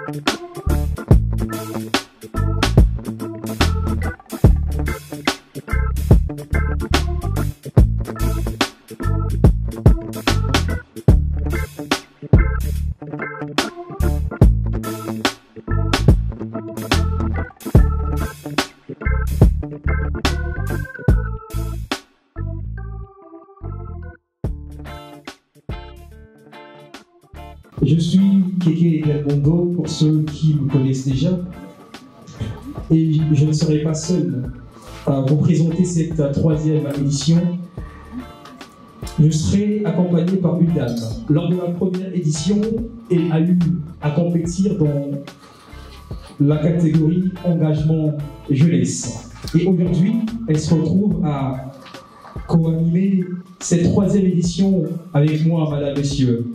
Je suis Keke Delmondo pour ceux qui me connaissent déjà et je ne serai pas seul à vous présenter cette troisième édition. Je serai accompagné par une dame. Lors de la première édition, elle a eu à compétir dans la catégorie engagement jeunesse. Et aujourd'hui, elle se retrouve à co-animer cette troisième édition avec moi, madame, monsieur.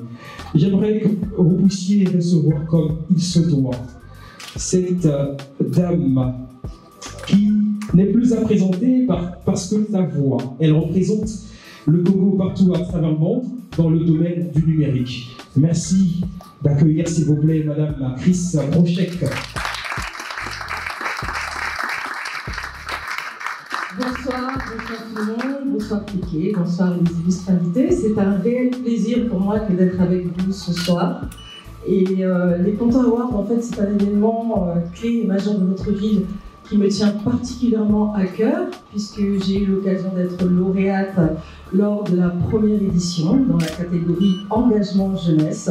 J'aimerais que vous puissiez recevoir comme il se doit cette dame qui n'est plus à présenter parce que sa voix, elle représente le Congo partout à travers le monde dans le domaine du numérique. Merci d'accueillir, s'il vous plaît, madame Chris Brochek. Bonsoir tout le monde, bonsoir Keke, bonsoir les illustres invités. C'est un réel plaisir pour moi que d'être avec vous ce soir. Et les Pontons Awards, en fait, c'est un événement clé et majeur de notre ville qui me tient particulièrement à cœur, puisque j'ai eu l'occasion d'être lauréate lors de la première édition dans la catégorie engagement jeunesse.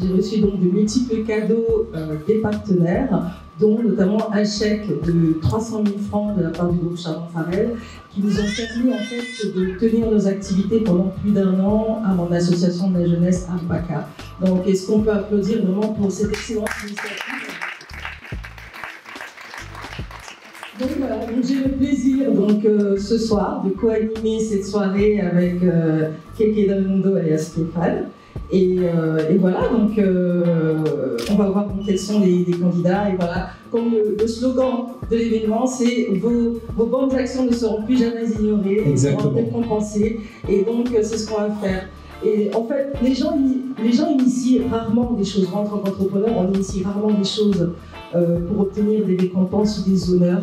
J'ai reçu donc de multiples cadeaux des partenaires, dont notamment un chèque de 300 000 francs de la part du groupe Charbon-Farel, qui nous ont permis en fait de tenir nos activités pendant plus d'1 an à mon association de la jeunesse Ampaka. Donc est-ce qu'on peut applaudir vraiment pour cette excellente initiative? Donc voilà, j'ai le plaisir donc, ce soir de co-animer cette soirée avec Keke Delmondo alias Stéphane. Et voilà, donc on va voir quels sont les candidats. Et voilà, comme le slogan de l'événement, c'est vos bonnes actions ne seront plus jamais ignorées, elles seront récompensées. Et donc c'est ce qu'on va faire. Et en fait, les gens initient rarement des choses. En tant qu'entrepreneur, on initie rarement des choses pour obtenir des récompenses ou des honneurs.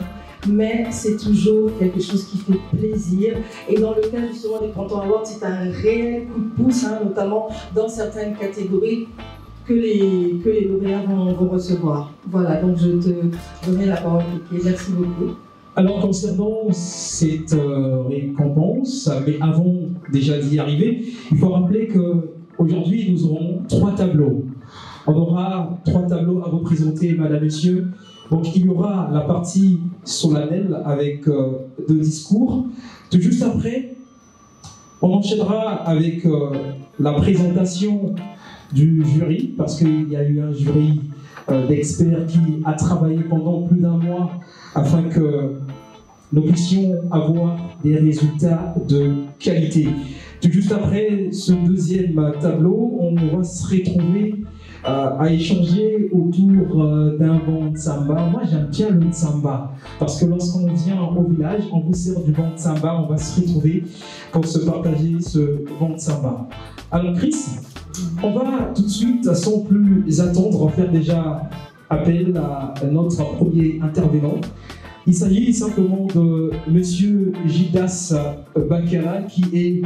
Mais c'est toujours quelque chose qui fait plaisir. Et dans le cas justement des Pontons Awards, c'est un réel coup de pouce, hein, notamment dans certaines catégories que les lauréats vont recevoir. Voilà, donc je te donne la parole, Keke. Merci beaucoup. Alors concernant cette récompense, mais avant déjà d'y arriver, il faut rappeler qu'aujourd'hui nous aurons 3 tableaux. On aura 3 tableaux à vous présenter, madame, monsieur. Donc il y aura la partie solennelle avec 2 discours. Tout juste après, on enchaînera avec la présentation du jury, parce qu'il y a eu un jury d'experts qui a travaillé pendant plus d'1 mois afin que nous puissions avoir des résultats de qualité. Tout juste après ce 2e tableau, on va se retrouver à échanger autour d'un bon samba. Moi j'aime bien le samba parce que lorsqu'on vient au village, on vous sert du bon samba, on va se retrouver pour se partager ce bon samba. Alors Chris, on va tout de suite, sans plus attendre, faire déjà appel à notre premier intervenant. Il s'agit simplement de Monsieur Gildas Bakara, qui est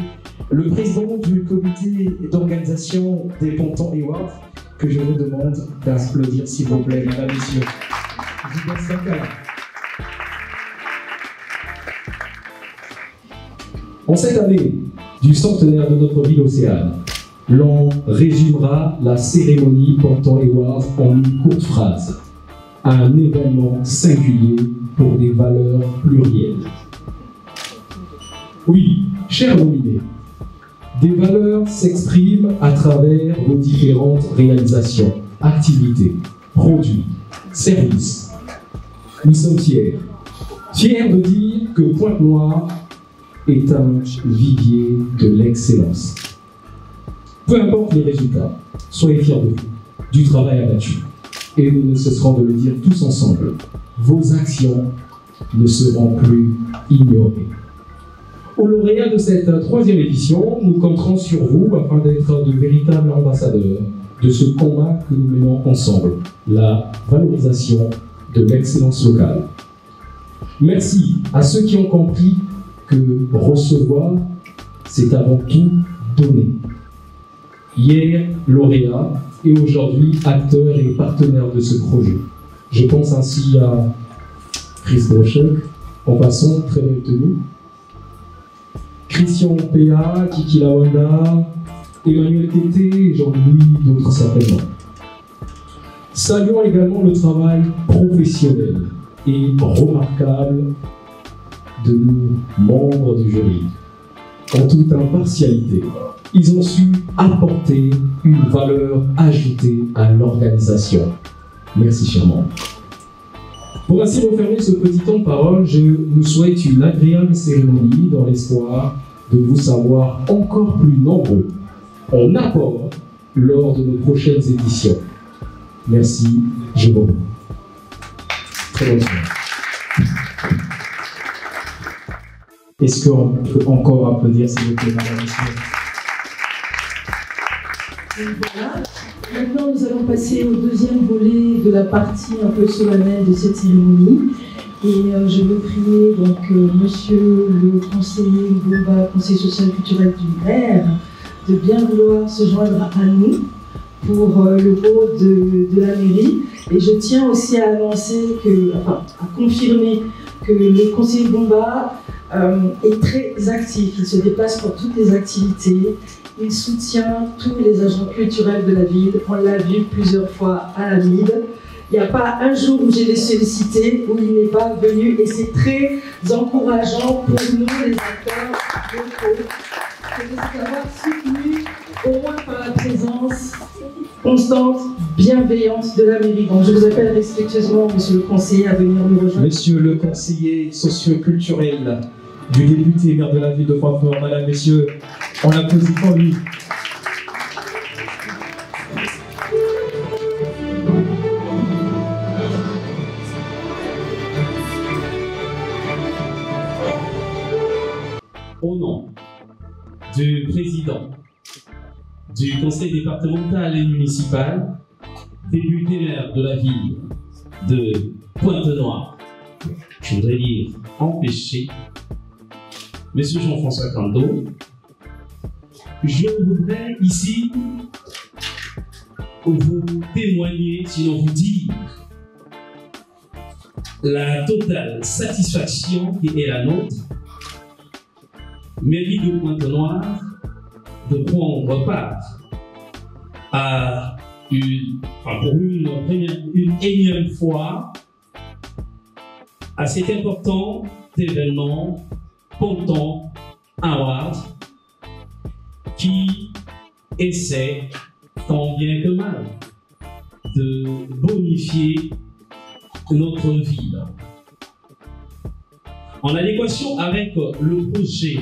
le président du comité d'organisation des Pontons Awards, que je vous demande d'applaudir, s'il vous plaît, madame, monsieur. Gildas Bakara. En cette année du centenaire de notre ville Océane, l'on résumera la cérémonie Pontons Awards en une courte phrase. Un événement singulier pour des valeurs plurielles. Oui, chers nominés, des valeurs s'expriment à travers vos différentes réalisations, activités, produits, services. Nous sommes fiers de dire que Pointe-Noire est un vivier de l'excellence. Peu importe les résultats, soyez fiers de vous, du travail abattu. Et nous ne cesserons de le dire tous ensemble, vos actions ne seront plus ignorées. Aux lauréats de cette 3e édition, nous compterons sur vous afin d'être de véritables ambassadeurs de ce combat que nous menons ensemble, la valorisation de l'excellence locale. Merci à ceux qui ont compris que recevoir, c'est avant tout donner. Hier, lauréat et aujourd'hui acteur et partenaire de ce projet. Je pense ainsi à Chris Brochek, en passant, très belle tenue, Christian Péa, Kiki Lawanda, Emmanuel Kété et Jean-Louis, d'autres certainement. Saluons également le travail professionnel et remarquable de nos membres du jury. En toute impartialité, ils ont su apporter une valeur ajoutée à l'organisation. Merci chers membres. Pour ainsi refermer ce petit temps de parole, je nous souhaite une agréable cérémonie dans l'espoir de vous savoir encore plus nombreux en apport lors de nos prochaines éditions. Merci, je vous remercie. Très bonne soirée. Est-ce qu'on peut encore applaudir, s'il vous plaît, madame, monsieur? Voilà. Maintenant, nous allons passer au 2e volet de la partie un peu solennelle de cette cérémonie. Et je veux prier donc monsieur le conseiller Ngumba, conseiller social et culturel du maire, de bien vouloir se joindre à nous pour le rôle de la mairie. Et je tiens aussi à annoncer à confirmer que le conseiller Ngumba est très actif. Il se déplace pour toutes les activités. Il soutient tous les agents culturels de la ville. On l'a vu plusieurs fois à la MID. Il n'y a pas un jour où j'ai les sollicité où il n'est pas venu. Et c'est très encourageant pour nous, les acteurs locaux, de nous avoir soutenus au moins par la présence constante, bienveillante de la mairie. Donc je vous appelle respectueusement, monsieur le conseiller, à venir nous rejoindre. Monsieur le conseiller socio-culturel du député maire de la ville de Pointe-Noire, madame, messieurs, on applaudit pour lui. Au nom du président du conseil départemental et municipal, député maire de la ville de Pointe-Noire, je voudrais dire empêché, monsieur Jean-François Kando, je voudrais ici vous témoigner, sinon vous dire, la totale satisfaction qui est la nôtre, mairie de Pointe-Noire, de prendre part à pour une énième fois à cet important événement Ponton Award qui essaie, tant bien que mal, de bonifier notre ville. En adéquation avec le projet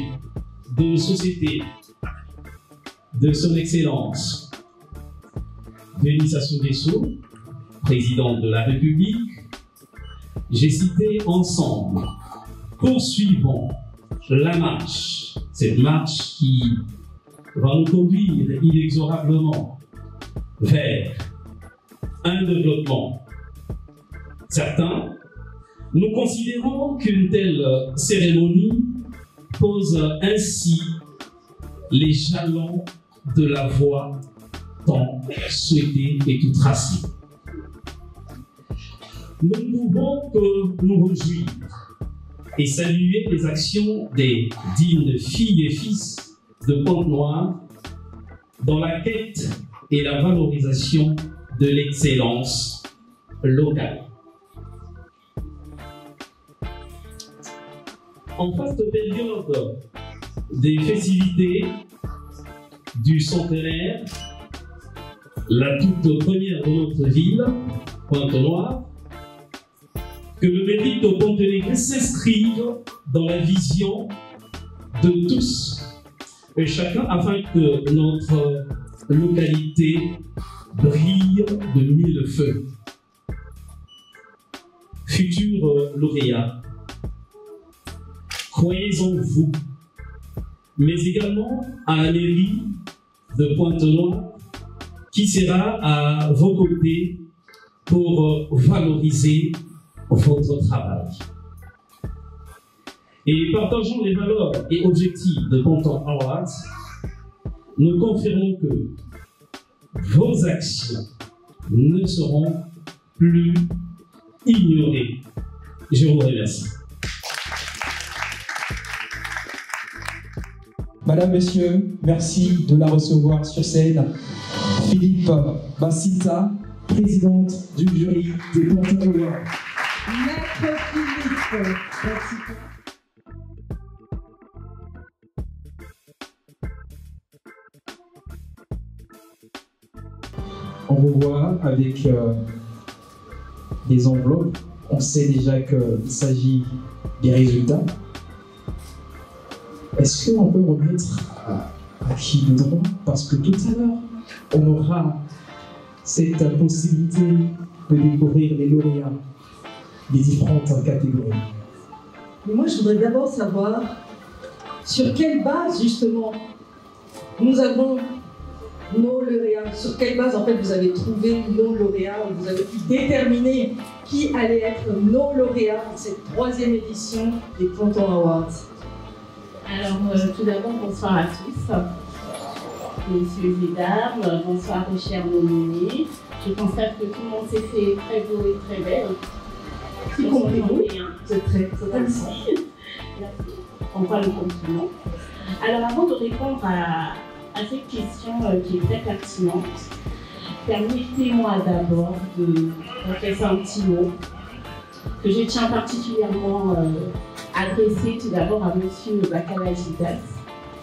de société de son Excellence Denis Sassou Nguesso, président de la République, j'ai cité ensemble, poursuivons la marche, cette marche qui va nous conduire inexorablement vers un développement certain. Nous considérons qu'une telle cérémonie pose ainsi les jalons de la voie tant souhaitée et tout tracée. Nous ne pouvons que nous réjouir et saluer les actions des dignes filles et fils de Pointe-Noire dans la quête et la valorisation de l'excellence locale. En face de période des festivités du centenaire, la toute première de notre ville, Pointe-Noire, que le mérite de Pontenay s'inscrive dans la vision de tous et chacun afin que notre localité brille de mille feux. Futurs lauréats, croyez en vous mais également à la mairie de Pointe-Noire qui sera à vos côtés pour valoriser votre travail. Et partageant les valeurs et objectifs de Ponton Awards, nous confirmons que vos actions ne seront plus ignorées. Je vous remercie. Madame, Monsieur, merci de la recevoir sur scène. Philippe Bassita, présidente du jury des Ponton Awards. Maître Philippe Bassita. On vous voit avec des enveloppes. On sait déjà qu'il s'agit des résultats. Est-ce qu'on peut remettre à qui de droit? Parce que tout à l'heure, on aura cette possibilité de découvrir les lauréats des différentes catégories. Mais moi, je voudrais d'abord savoir sur quelle base, justement, nous avons nos lauréats. Sur quelle base, en fait, vous avez trouvé nos lauréats, ou vous avez pu déterminer qui allait être nos lauréats pour cette 3e édition des Ponton Awards. Alors, tout d'abord, bonsoir à tous, messieurs et dames, bonsoir aux chers nominés. Je constate que tout le monde s'est fait très beau et très belle. C'est compliment. C'est très merci. Merci. On parle le compliment. Alors, avant de répondre à cette question qui est très pertinente, permettez-moi d'abord de faire un petit mot que je tiens particulièrement adresser tout d'abord à M. Bakalajidas,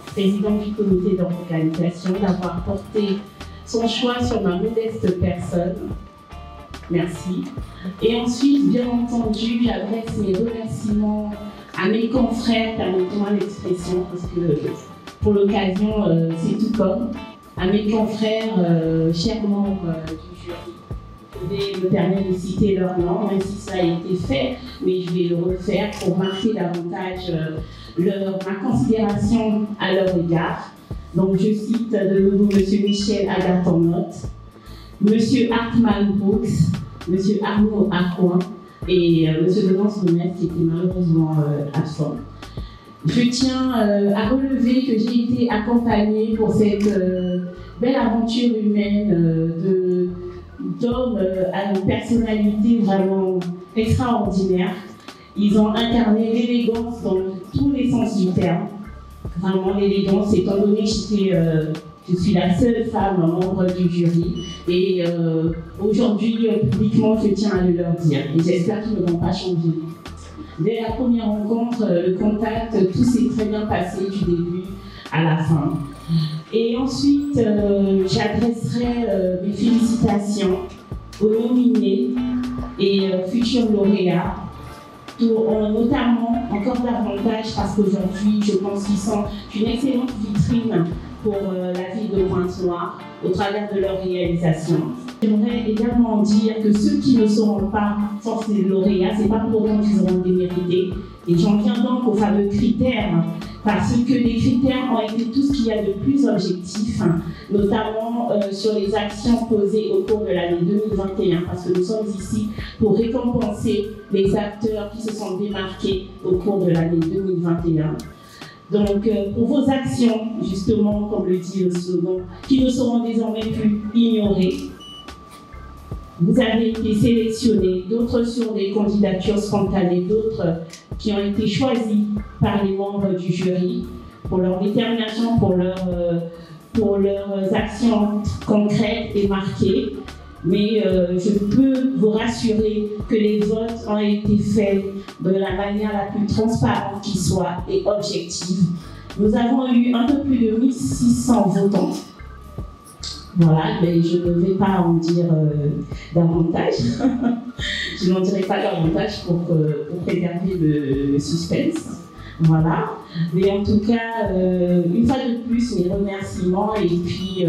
président du comité d'organisation, d'avoir porté son choix sur ma modeste personne. Merci. Et ensuite, bien entendu, j'adresse mes remerciements à mes confrères, permettez-moi l'expression, parce que pour l'occasion, c'est tout comme, à mes confrères, chers membres du jury. Je vais me permettre de citer leur nom, même si ça a été fait, mais je vais le refaire pour marquer davantage ma considération à leur égard. Donc je cite de nouveau M. Michel Agaton-Notte, M. Hartman Brooks, M. Arnaud Accoin et M. Denance Gomes qui était malheureusement absent. Je tiens à relever que j'ai été accompagnée pour cette belle aventure humaine d'hommes à une personnalité vraiment extraordinaire. Ils ont incarné l'élégance dans tous les sens du terme. Vraiment l'élégance, étant donné que je suis la seule femme membre du jury. Et aujourd'hui, publiquement, je tiens à le leur dire. Et j'espère qu'ils ne vont pas changer. Dès la première rencontre, le contact, tout s'est très bien passé du début à la fin. Et ensuite, j'adresserai mes félicitations aux nominés et futurs lauréats, notamment encore davantage parce qu'aujourd'hui, je pense qu'ils sont une excellente vitrine pour la ville de Pointe-Noire au travers de leur réalisation. J'aimerais également dire que ceux qui ne seront pas forcés lauréats, ce n'est pas pour autant qu'ils auront démérité. Et j'en viens donc aux fameux critères, parce que les critères ont été tout ce qu'il y a de plus objectif, notamment sur les actions posées au cours de l'année 2021, parce que nous sommes ici pour récompenser les acteurs qui se sont démarqués au cours de l'année 2021. Donc, pour vos actions, justement, comme le dit le slogan, qui ne seront désormais plus ignorées, vous avez été sélectionnés, d'autres sur des candidatures spontanées, d'autres qui ont été choisis par les membres du jury pour leur détermination, pour leurs actions concrètes et marquées. Mais je peux vous rassurer que les votes ont été faits de la manière la plus transparente qui soit et objective. Nous avons eu un peu plus de 1600 votants. Voilà, mais je ne vais pas en dire davantage. Je n'en dirai pas davantage pour préserver le suspense. Voilà. Mais en tout cas, une fois de plus, mes remerciements et puis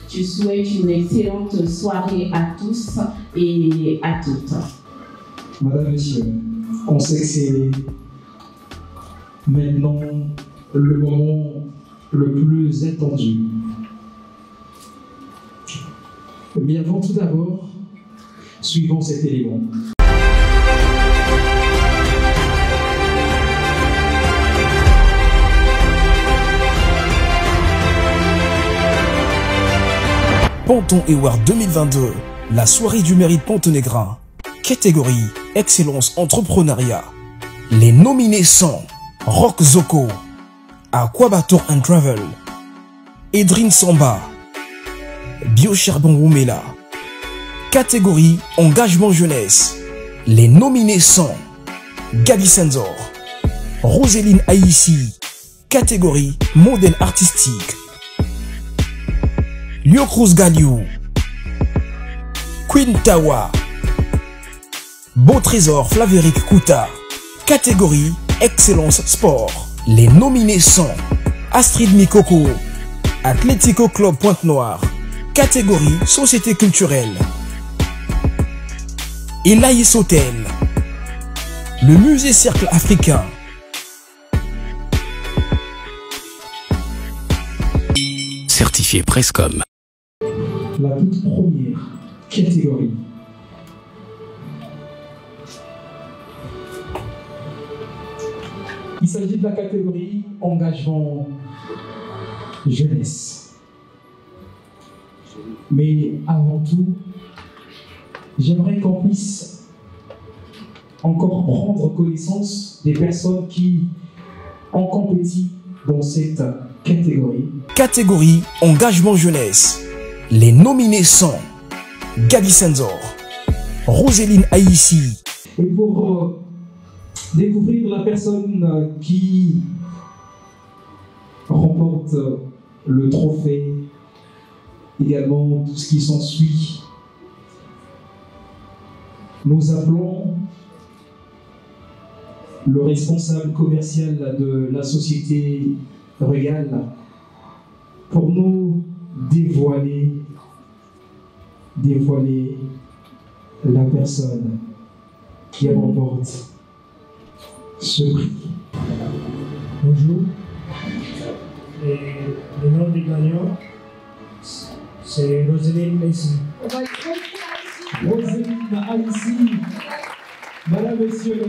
je souhaite une excellente soirée à tous et à toutes. Madame, Monsieur, on sait que c'est maintenant le moment le plus attendu. Mais avant tout d'abord, suivons cet élément. Ponton Award 2022, la soirée du mérite pontonégrin. Catégorie Excellence Entrepreneuriat. Les nominés sont Rock Zoko, Aquabator and Travel, Edrine Samba, Biocharbon Woumela. Catégorie Engagement Jeunesse. Les nominés sont Gabi Senzor, Roséline Aïssi. Catégorie Modèle artistique. Lio Cruz Galiou, Queen Tawa, Beau Trésor Flavéric Kouta. Catégorie Excellence Sport. Les nominés sont Astrid Mikoko, Atlético Club Pointe-Noire. Catégorie Société culturelle, Elaïs Hotel, le Musée Cercle Africain. Certifié Prescom. La toute première catégorie. Il s'agit de la catégorie engagement jeunesse. Mais avant tout, j'aimerais qu'on puisse encore prendre connaissance des personnes qui ont compétit dans cette catégorie. Catégorie engagement jeunesse. Les nominés sont Gabi Senzor, Roséline Aïssi. Et pour découvrir la personne qui remporte le trophée, également tout ce qui s'ensuit, nous appelons le responsable commercial de la société Regal pour nous dévoiler la personne qui remporte ce prix. Bonjour. Et le nom du gagnant, c'est Roséline Aïssi. Roséline Aïssi. Madame, monsieur.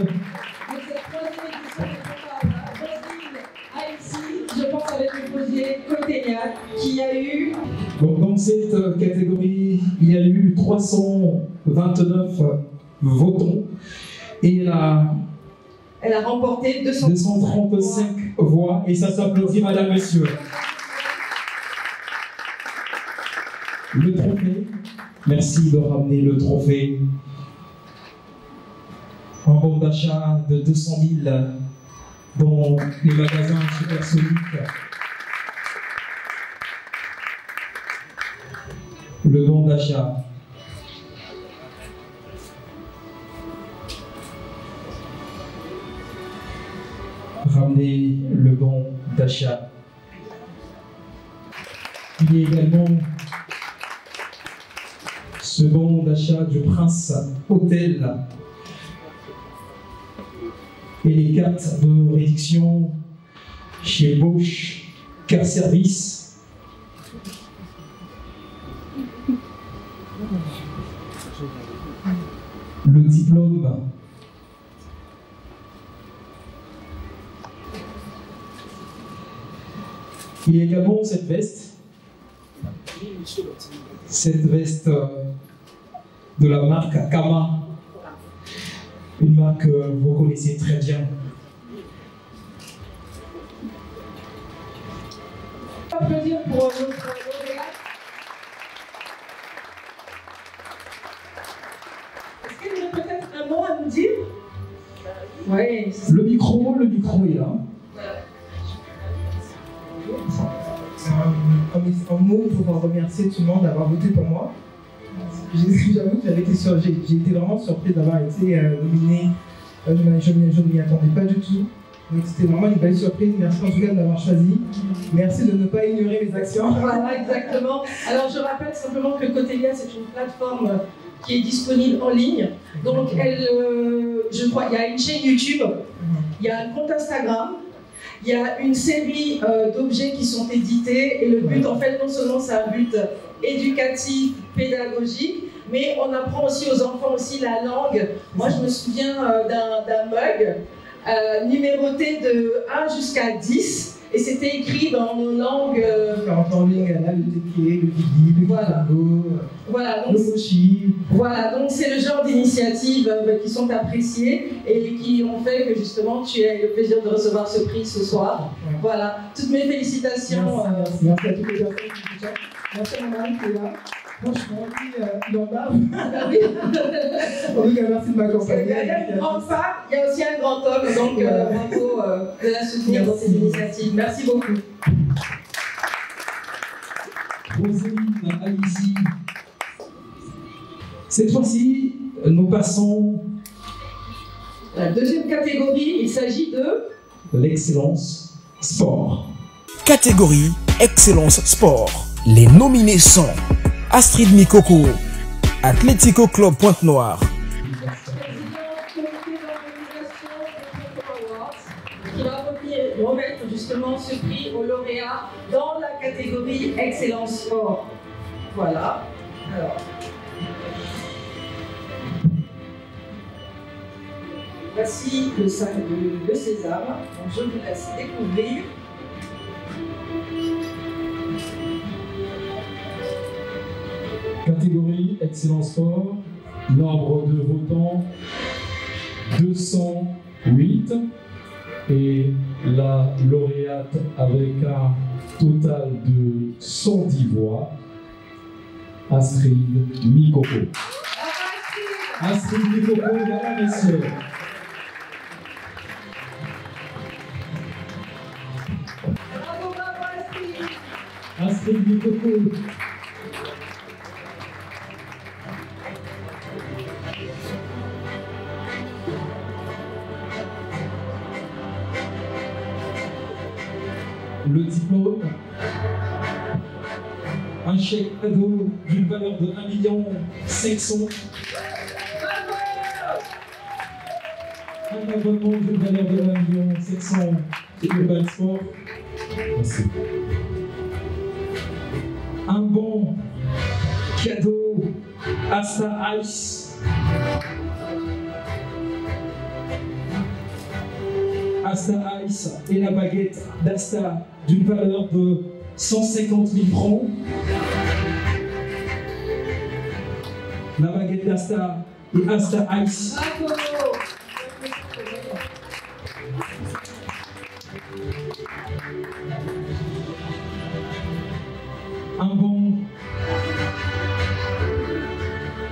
Je pense avec le projet Coténia qui a eu... Donc dans cette catégorie, il y a eu 329 votants et elle a remporté 235 voix et ça s'applaudit, madame, monsieur. Le trophée, merci de ramener le trophée. Un bon d'achat de 200 000 dans les magasins Supersonic. Le bon d'achat. Ramener le bon d'achat. Il y a également ce bon d'achat du Prince Hôtel et les cartes de réduction chez Bosch Car Service. Le diplôme. Il y a également cette veste. Cette veste de la marque Kama. Une marque que vous connaissez très bien. Applaudir pour notre lauréat. Est-ce qu'il y aurait peut-être un mot à nous dire? Oui. Le micro est là. Un mot pour remercier tout le monde d'avoir voté pour moi. J'avoue que j'ai été vraiment surprise d'avoir été nominée. Je ne m'y attendais pas du tout. Donc c'était vraiment une belle surprise. Merci en tout cas de m'avoir choisi. Merci de ne pas ignorer mes actions. Voilà, exactement. Alors je rappelle simplement que Cotélia, c'est une plateforme qui est disponible en ligne. Donc je crois, il y a une chaîne YouTube, il y a un compte Instagram. Il y a une série d'objets qui sont édités et le but, en fait, non seulement c'est un but éducatif, pédagogique, mais on apprend aussi aux enfants aussi la langue. Moi, je me souviens d'un mug numéroté de 1 jusqu'à 10. Et c'était écrit dans nos langues. En lingala, le teké, le vidi, le kitango, le mochi. Voilà, donc c'est le genre d'initiatives qui sont appréciées et qui ont fait que justement tu aies le plaisir de recevoir ce prix ce soir. Ouais. Voilà, toutes mes félicitations. Merci à toutes les personnes qui sont là. Merci à mon mari qui est là. Franchement, il en parle. En tout cas, merci de m'accompagner. Il y a une grande femme, il y a aussi un grand homme, donc bravo de la soutenir dans ces initiatives. Merci beaucoup. Roseline, allez-y. Cette fois-ci, nous passons à la deuxième catégorie. Il s'agit de l'excellence sport. Catégorie excellence sport. Les nominés sont Astrid Mikoko, Atlético Club Pointe-Noire. Qui va remettre justement ce prix au lauréat dans la catégorie excellence sport. Voilà. Alors. Voici le sac de sésame. Donc je vous laisse découvrir. Catégorie excellence sport, nombre de votants 208 et la lauréate avec un total de 110 voix, Astrid Mikoko. Astrid Mikoko, voilà messieurs. Astrid Mikoko. Le diplôme, un chèque cadeau d'une valeur de 1 500 000, un abonnement d'une valeur de 1 700 000 chez Urban Sport. Merci. Un bon cadeau Asta Ice. Asta Ice et la baguette d'Asta d'une valeur de 150 000 francs. La baguette d'Asta et Asta Ice. Un bon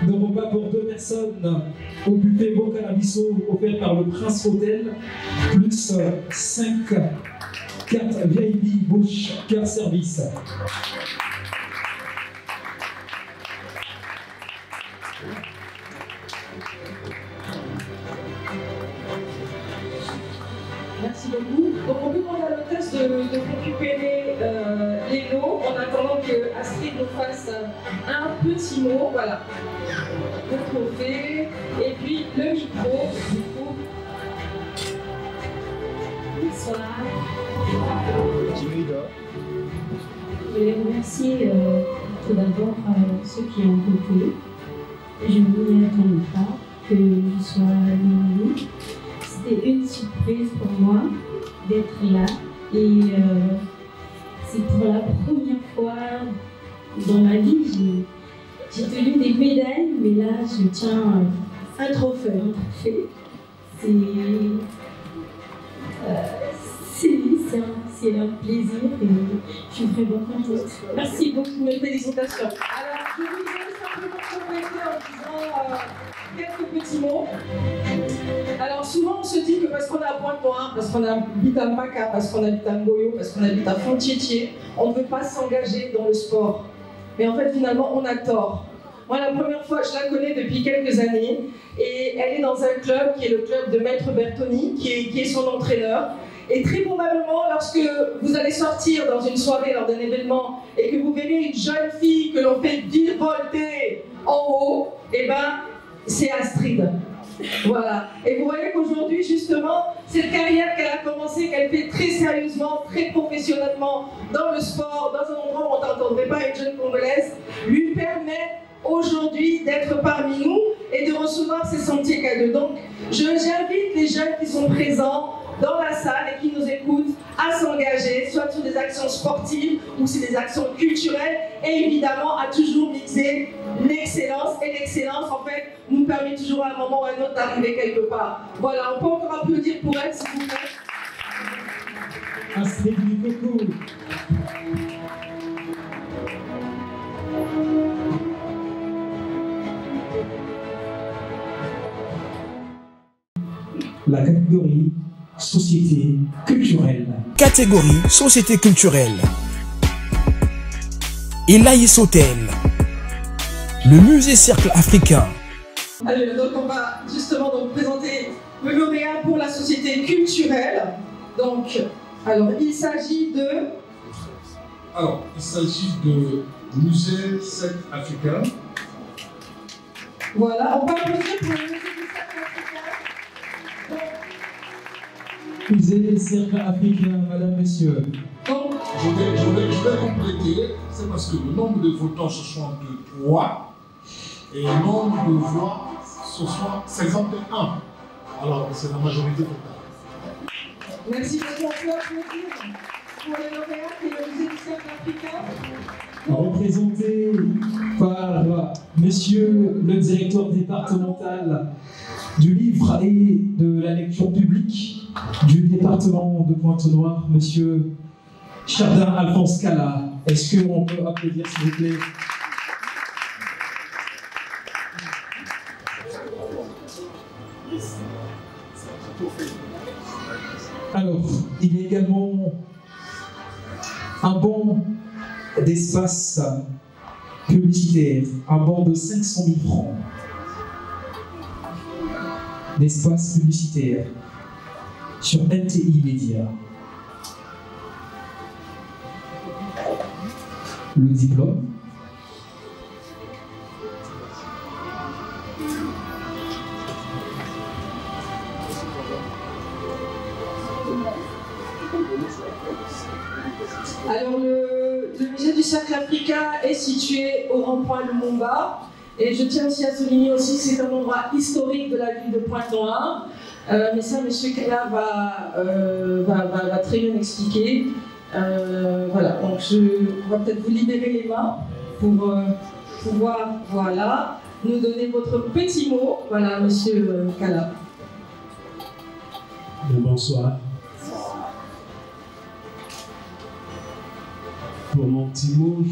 de repas pour 2 personnes au buffet Bocalabiso offert par le Prince Hotel, plus 5 cartes VIP Bush Car Service. Merci beaucoup. Donc on peut demander à l'hôtesse de récupérer les lots en attendant que Astrid nous fasse un petit mot. Voilà. Le trophée et puis le micro. Du coup. Bonsoir. Je voulais remercier tout d'abord ceux qui ont voté. Je ne m'y attendais pas que je sois nominée. C'était une surprise pour moi d'être là et c'est pour la première fois dans ma vie. J'ai tenu des médailles, mais là je tiens un trophée. C'est un plaisir et je suis vraiment contente. Merci beaucoup, mes félicitations. Alors, je voudrais simplement compléter en disant quelques petits mots. Alors, souvent, on se dit que parce qu'on est à Pointe-Noire, parce qu'on habite à Maca, parce qu'on habite à Ngoyo, parce qu'on habite à Fontietier, on ne veut pas s'engager dans le sport. Mais en fait, finalement, on a tort. Moi, la première fois, je la connais depuis quelques années et elle est dans un club qui est le club de Maître Bertoni, qui est son entraîneur. Et très probablement, lorsque vous allez sortir dans une soirée lors d'un événement et que vous verrez une jeune fille que l'on fait virevolter en haut, eh ben, c'est Astrid. Voilà. Et vous voyez qu'aujourd'hui, justement, cette carrière qu'elle a commencée, qu'elle fait très sérieusement, très professionnellement dans le sport, dans un endroit où on n'entendrait pas une jeune Congolaise, lui permet aujourd'hui d'être parmi nous et de recevoir ces sentiers cadeaux. Donc, j'invite les jeunes qui sont présents dans la salle et qui nous écoutent à s'engager, soit sur des actions sportives ou sur des actions culturelles, et évidemment à toujours mixer l'excellence. Et l'excellence, en fait, nous permet toujours à un moment ou à un autre d'arriver quelque part. Voilà, on peut encore applaudir pour elle, s'il vous plaît. Astrid Likoko. La catégorie société culturelle. Catégorie société culturelle. Elaïs Hôtel. Le musée Cercle Africain. Allez, donc on va justement donc présenter le lauréat pour la société culturelle. Donc, alors il s'agit de... Alors, il s'agit de musée Cercle Africain. Voilà, on va applaudir pour le musée du Cercle Africain. Musée Cercle Africain, madame, messieurs. Donc, je voudrais compléter, c'est parce que le nombre de votants ce soir de 3 et le nombre de voix ce soir 51. Alors, c'est la majorité totale. merci beaucoup, on peut applaudir pour le lauréat qui est le musée du Cercle Africain. Représenté par monsieur le directeur départemental du livre et de la lecture publique du département de Pointe-Noire, monsieur Chardin Alphonse Kala. Est-ce qu'on peut applaudir, s'il vous plaît? Alors, il y a également un bon d'espace publicitaire, un bon de 500 000 francs d'espace publicitaire sur NTI Média. Le diplôme. Alors, le musée du Cercle Africain est situé au rond-point Lumumba. Et je tiens aussi à souligner aussi que c'est un endroit historique de la ville de Pointe-Noire. Mais ça, M. Kella va très bien expliquer. Voilà, donc on va peut-être vous libérer les mains pour pouvoir, voilà, nous donner votre petit mot. Voilà, M. Kella. Bonsoir. Pour mon petit mot,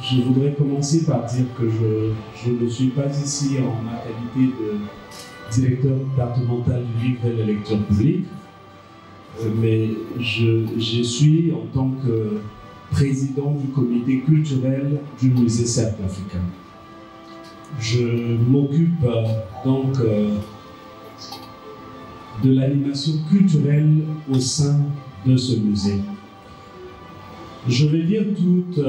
je voudrais commencer par dire que je ne suis pas ici en ma qualité de directeur départemental du livre et de la lecture publique, mais je suis en tant que président du comité culturel du musée Cercle Africain. Je m'occupe donc de l'animation culturelle au sein de ce musée. Je vais dire toute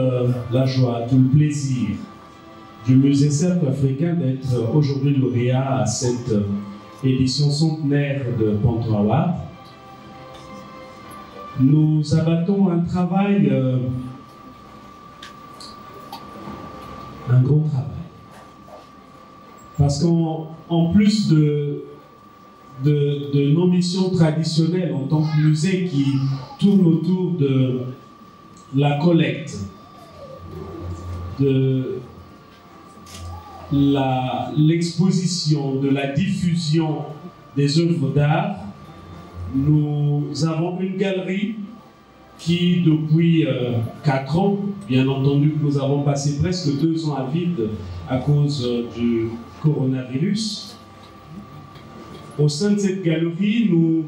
la joie, tout le plaisir du musée Cercle Africain d'être aujourd'hui lauréat à cette édition centenaire de Pointe-Noire. Nous abattons un travail, un gros travail. Parce qu'en plus de nos missions traditionnelles en tant que musée qui tourne autour de la collecte, de l'exposition, de la diffusion des œuvres d'art, nous avons une galerie qui, depuis 4 ans, bien entendu que nous avons passé presque 2 ans à vide à cause du coronavirus. Au sein de cette galerie, nous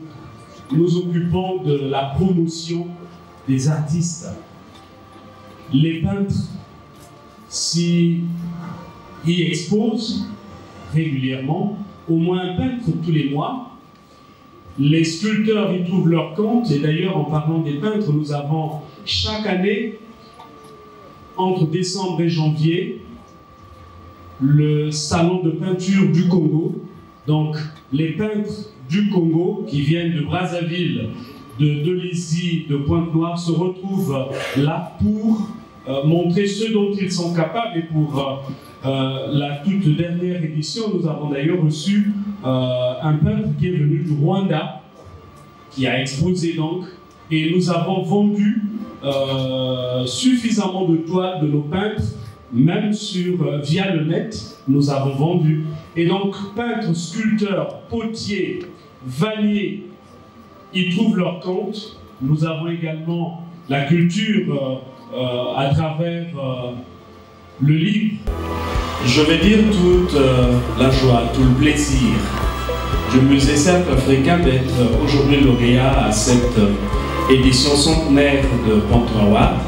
nous occupons de la promotion des artistes. Les peintres s'y exposent régulièrement, au moins un peintre tous les mois. Les sculpteurs y trouvent leur compte, et d'ailleurs, en parlant des peintres, nous avons chaque année, entre décembre et janvier, le salon de peinture du Congo, Donc, les peintres du Congo qui viennent de Brazzaville, de Dolisie, de Pointe-Noire se retrouvent là pour montrer ce dont ils sont capables. Et pour la toute dernière édition, nous avons d'ailleurs reçu un peintre qui est venu du Rwanda, qui a exposé donc, et nous avons vendu suffisamment de toiles de nos peintres, même via le net, nous avons vendu. Et donc, peintres, sculpteurs, potiers, vanniers, ils trouvent leur compte. Nous avons également la culture à travers le livre. Je vais dire toute la joie, tout le plaisir du Musée Cercle Africain d'être aujourd'hui lauréat à cette édition centenaire de Pointe-Noire.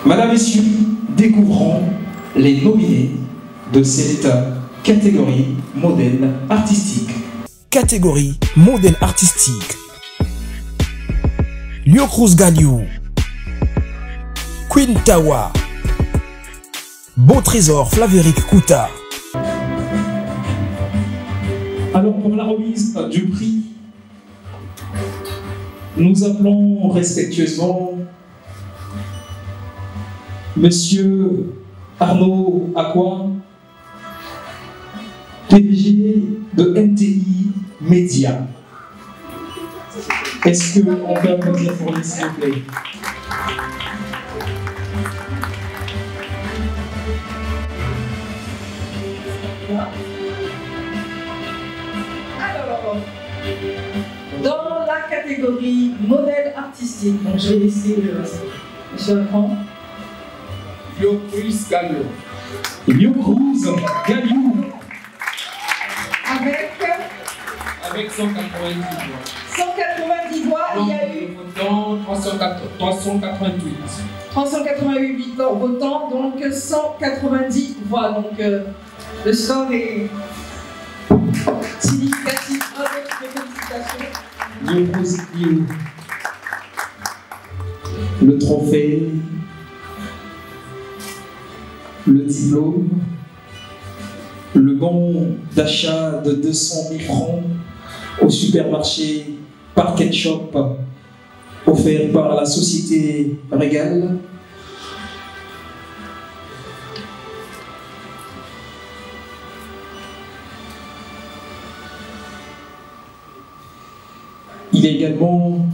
Madame, Messieurs, découvrons les nominés de cette catégorie modèle artistique. Catégorie modèle artistique. Lio Cruz Galiou, Queen Tawa, Beau Trésor Flavéric Kouta. Alors pour la remise du prix, nous appelons respectueusement Monsieur Arnaud Akwa, PDG de NTI Média. Est-ce qu'on peut applaudir pour lui, s'il vous plaît? Alors, dans la catégorie modèle artistique, donc je vais laisser M. Akran. Lio Cruz Galiou. Lio Cruz Galiou. Avec 190 voix. 190 voix, il y a eu 388. 388 votants, donc 190 voix. Donc le score est significatif. Félicitations. Lio Cruz Galiou. Le trophée, le diplôme, le bon d'achat de 200 000 francs au supermarché Parket Shop offert par la société Régal. Il y a également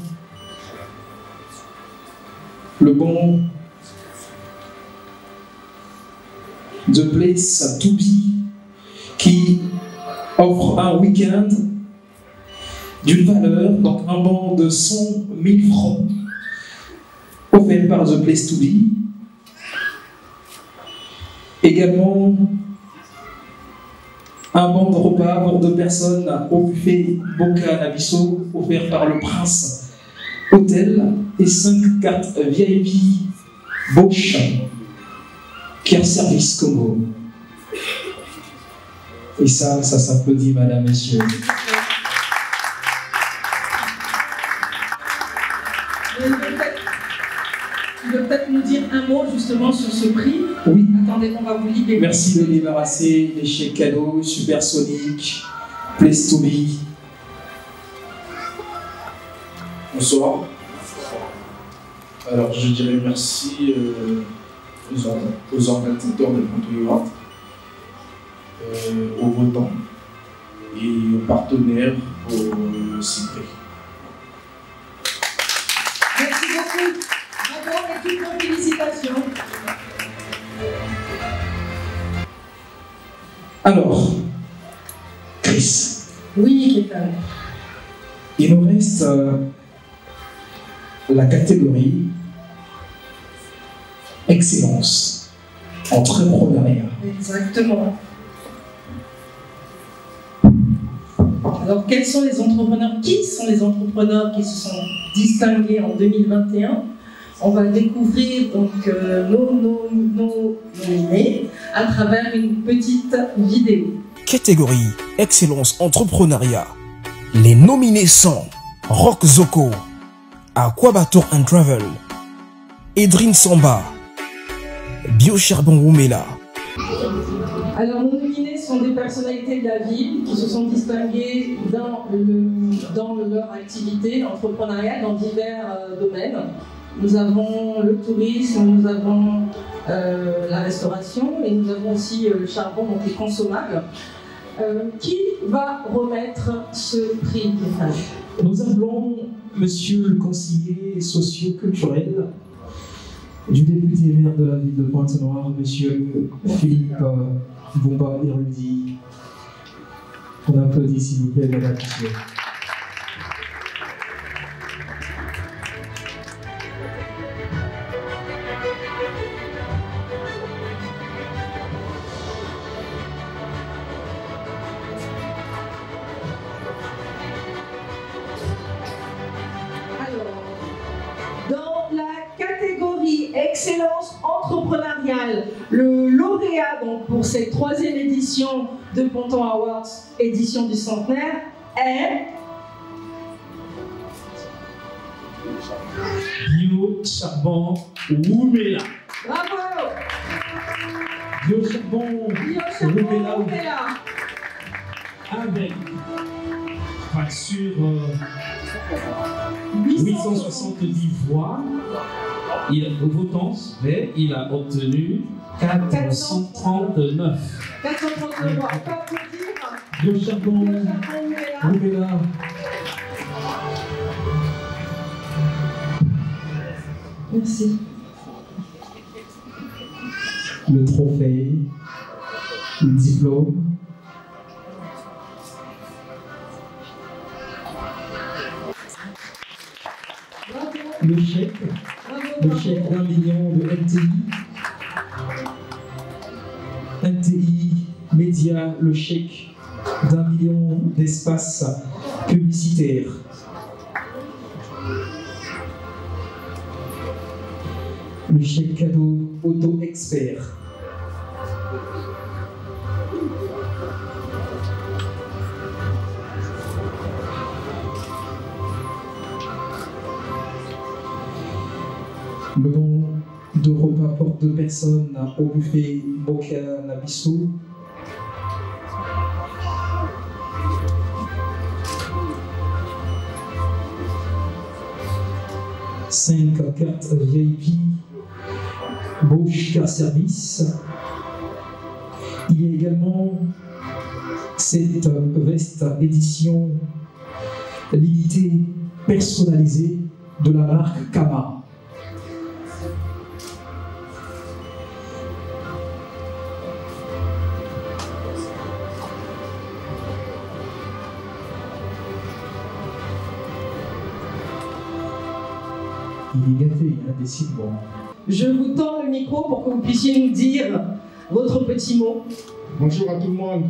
le bon The Place to Be qui offre un week-end d'une valeur, donc un bon de 100 000 francs offert par The Place to Be. Également un bon de repas pour 2 personnes au buffet Boca Nabiso offert par le Prince Hôtel et 5 cartes VIP Bosch Care Service Congo. Et ça s'applaudit, madame, messieurs. Tu veux peut-être nous dire un mot justement sur ce prix? Oui. Attendez qu'on va vous libérer. Merci de débarrasser les chèques cadeaux, Supersonic, Place to Be. Bonsoir. Alors je dirais merci aux organisateurs de Pointe-Noire, aux votants et aux partenaires pour citer. Merci beaucoup. Bravo et toutes nos félicitations. Alors, Chris. Oui, Kétan. Il nous reste la catégorie excellence, entrepreneuriat. Exactement. Alors, quels sont les entrepreneurs? Qui sont les entrepreneurs qui se sont distingués en 2021? On va découvrir donc nos nominés à travers une petite vidéo. Catégorie Excellence Entrepreneuriat. Les nominés sont Rock Zoko, Aquabator and Travel, Edrine Samba, Biocharbon Woumela, Alors, nos nominés sont des personnalités de la ville qui se sont distinguées dans leur activité entrepreneuriale dans divers domaines. Nous avons le tourisme, nous avons la restauration et nous avons aussi le charbon, donc les consommables. Qui va remettre ce prix? Nous appelons Monsieur le conseiller socio-culturel du député maire de la ville de Pointe-Noire, Monsieur Philippe Boumba Érudit. On applaudit s'il vous plaît, Madame Monsieur. Excellence entrepreneuriale. Le lauréat donc, pour cette 3e édition de Ponton Awards, édition du centenaire, est Bio Charbon Woumela. Bravo. Bio Charbon Woumela. Avec, pas sûr, 870 voix. Il a votants, mais il a obtenu 439. 439 voix. On peut applaudir. Bio Charbon Woumela. Merci. Le trophée, le diplôme. Le chèque d'1 million de NTI. NTI Média, le chèque d'1 million d'espaces publicitaires. Le chèque cadeau Auto Expert. Le don de repas pour 2 personnes au buffet Boka Nabisso. Cinq cartes VIP Bosch Car Service. Il y a également cette veste édition limitée personnalisée de la marque Kama. Il est gâté, décidément. Je vous tends le micro pour que vous puissiez nous dire votre petit mot. Bonjour à tout le monde.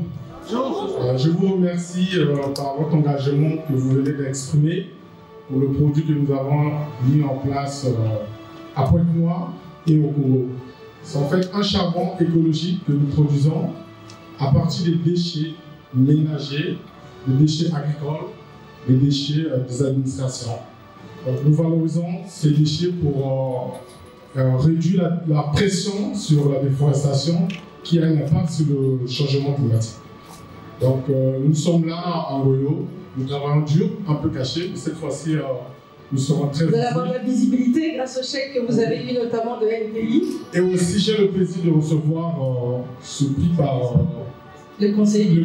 Je vous remercie par votre engagement que vous venez d'exprimer pour le produit que nous avons mis en place à Pointe-Noire et au Congo. C'est en fait un charbon écologique que nous produisons à partir des déchets ménagers, des déchets agricoles, des déchets des administrations. Donc, nous valorisons ces déchets pour réduire la pression sur la déforestation qui a un impact sur le changement climatique. Donc nous sommes là en Goyo, nous travaillons dur, un peu caché, mais cette fois-ci nous serons très visibles. Vous allez avoir de la visibilité grâce au chèque que vous avez eu notamment de NPI. Et aussi j'ai le plaisir de recevoir ce prix par le conseiller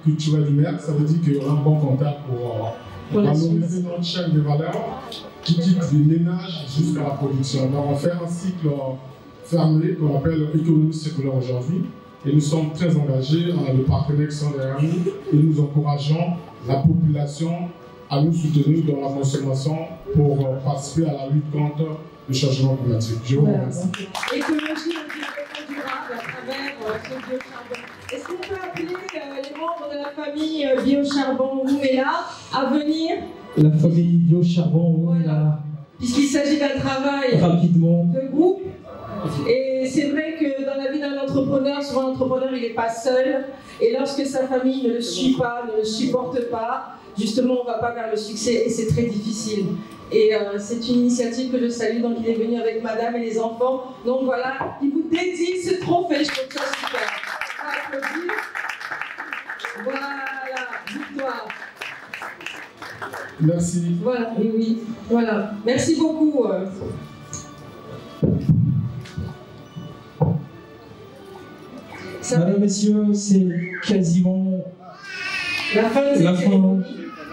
culturel du maire. Ça veut dire qu'il y aura un bon contact pour valoriser notre chaîne de valeur qui quitte les ménages jusqu'à la production. Donc on fait un cycle fermé qu'on appelle économie circulaire aujourd'hui. Et nous sommes très engagés, on a des partenaires qui sont derrière nous et nous encourageons la population à nous soutenir dans la consommation pour participer à la lutte contre le changement climatique. Je vous remercie. Écologie et développement durable à travers ce biocharbon. Est-ce qu'on peut appeler les membres de la famille Biocharbon Woumela à venir? La famille Biocharbon Woumela. Puisqu'il s'agit d'un travail de groupe. Et c'est vrai que dans la vie d'un entrepreneur, souvent l'entrepreneur il n'est pas seul. Et lorsque sa famille ne le suit pas, ne le supporte pas, justement on ne va pas vers le succès et c'est très difficile. Et c'est une initiative que je salue, donc il est venu avec madame et les enfants. Donc voilà, il vous dédie ce trophée, je trouve ça super. On va applaudir. Voilà, victoire. Merci. Voilà, oui, oui. Voilà. Merci beaucoup. Madame, messieurs, c'est quasiment la fin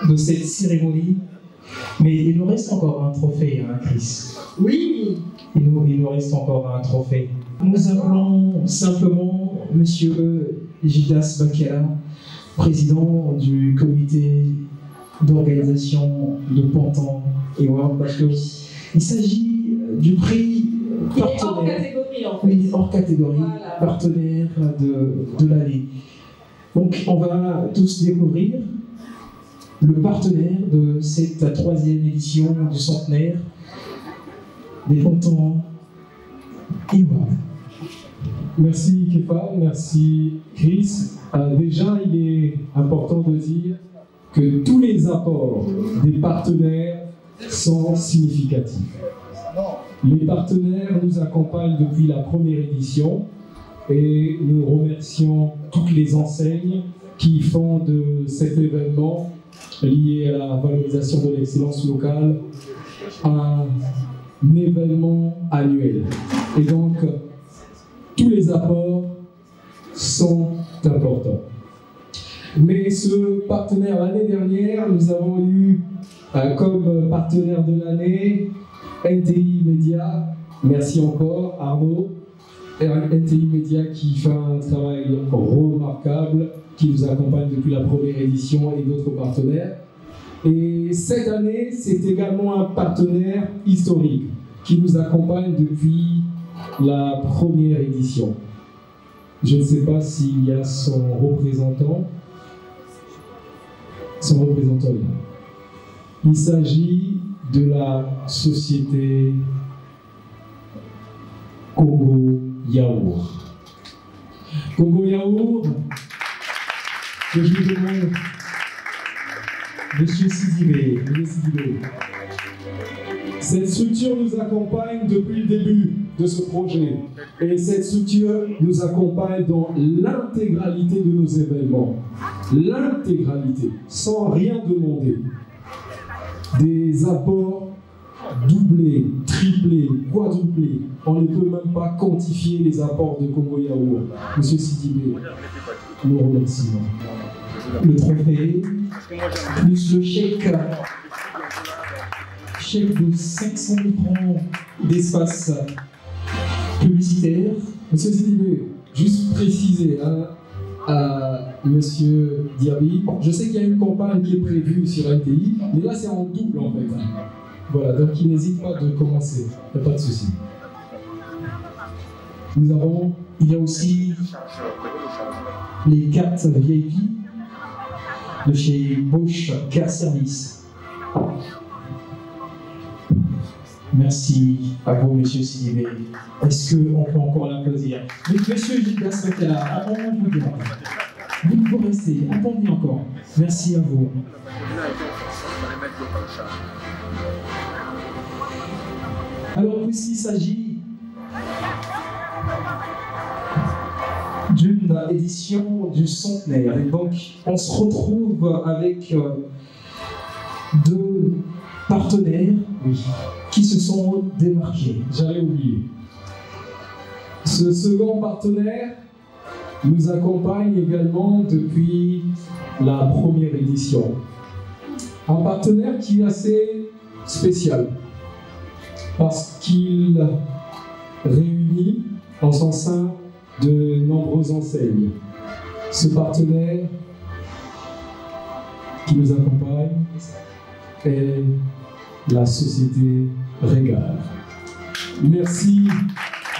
de cette cérémonie. Mais il nous reste encore un trophée, hein, Chris. Oui. Il nous reste encore un trophée. Nous appelons simplement Monsieur Gildas Bakela, président du comité d'organisation de Pantin et World, parce qu'il s'agit du prix partenaire. Hors catégorie, en fait. Oui, hors catégorie, voilà. Partenaire de l'année. Donc on va tous découvrir le partenaire de cette 3e édition du centenaire des Pantins et World. Merci Kefa, merci Chris. Déjà, il est important de dire que tous les apports des partenaires sont significatifs. Les partenaires nous accompagnent depuis la première édition et nous remercions toutes les enseignes qui font de cet événement lié à la valorisation de l'excellence locale un événement annuel. Et donc, tous les apports sont importants. Mais ce partenaire, l'année dernière, nous avons eu comme partenaire de l'année NTI Média. Merci encore Arnaud. NTI Média qui fait un travail remarquable, qui nous accompagne depuis la première édition et d'autres partenaires. Et cette année, c'est également un partenaire historique qui nous accompagne depuis la première édition. Je ne sais pas s'il y a son représentant. Là. Il s'agit de la société Congo Yaourt. Congo Yaourt, que je lui demande, Monsieur Sidibé. Cette structure nous accompagne depuis le début de ce projet. Et cette structure nous accompagne dans l'intégralité de nos événements. L'intégralité, sans rien demander. Des apports doublés, triplés, quadruplés. On ne peut même pas quantifier les apports de Congo Yaourt. Monsieur Sidibé, nous remercions. Le trophée, plus le chèque de 500 000 francs d'espace publicitaire. Monsieur Sidibé, juste préciser à Monsieur Diaby, je sais qu'il y a une campagne qui est prévue sur NTI, mais là c'est en double en fait. Voilà, donc il n'hésite pas de commencer, il n'y a pas de souci. Il y a aussi les cartes VIP de chez Bosch Car Service. Merci à vous, Monsieur Sidibé. Est-ce qu'on peut encore l'applaudir? Monsieur Gildas Bakela, attendez-vous bien. Vous restez, attendez encore. Merci à vous. Alors, puisqu'il s'agit d'une édition du centenaire, et donc on se retrouve avec deux partenaires qui se sont démarqués. J'allais oublier. Ce second partenaire nous accompagne également depuis la première édition. Un partenaire qui est assez spécial parce qu'il réunit en son sein de nombreuses enseignes. Ce partenaire qui nous accompagne est la société Régal. Merci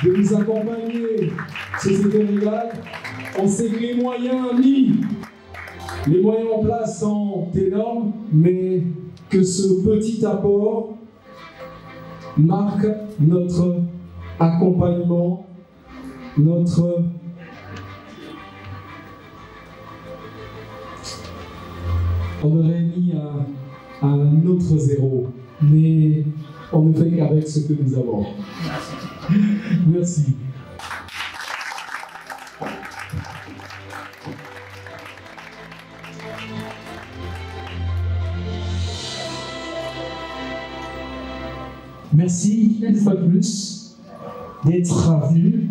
de nous accompagner, société Régal. On sait que les moyens en place sont énormes, mais que ce petit apport marque notre accompagnement, notre on aurait mis un autre zéro, mais On ne fait qu'avec ce que nous avons. Merci. Merci une fois de plus d'être venu.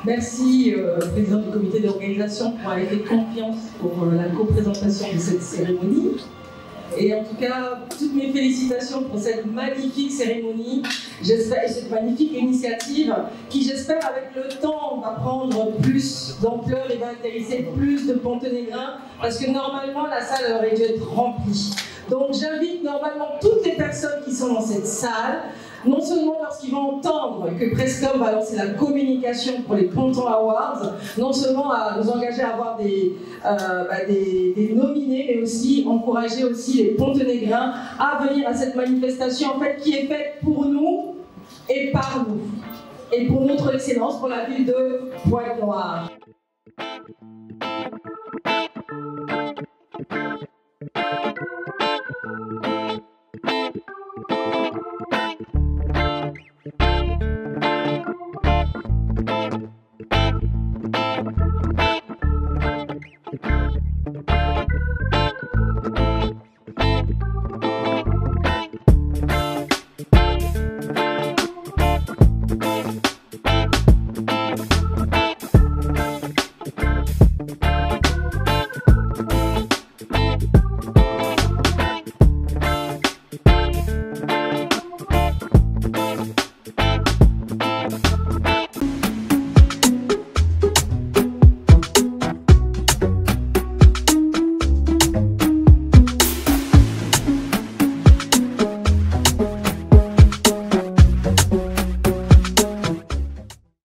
Merci, président du comité d'organisation, pour avoir fait confiance pour la co-présentation de cette cérémonie. Et en tout cas, toutes mes félicitations pour cette magnifique cérémonie, j'espère, et cette magnifique initiative qui, j'espère, avec le temps, va prendre plus d'ampleur et va intéresser plus de Pontenégrins, parce que normalement, la salle aurait dû être remplie. Donc j'invite normalement toutes les personnes qui sont dans cette salle, non seulement lorsqu'ils vont entendre que Prescom va lancer la communication pour les Ponton Awards, non seulement à nous engager à avoir des nominés, mais aussi encourager aussi les Pontenégrins à venir à cette manifestation en fait, qui est faite pour nous et par nous, et pour notre excellence, pour la ville de Pointe-Noire.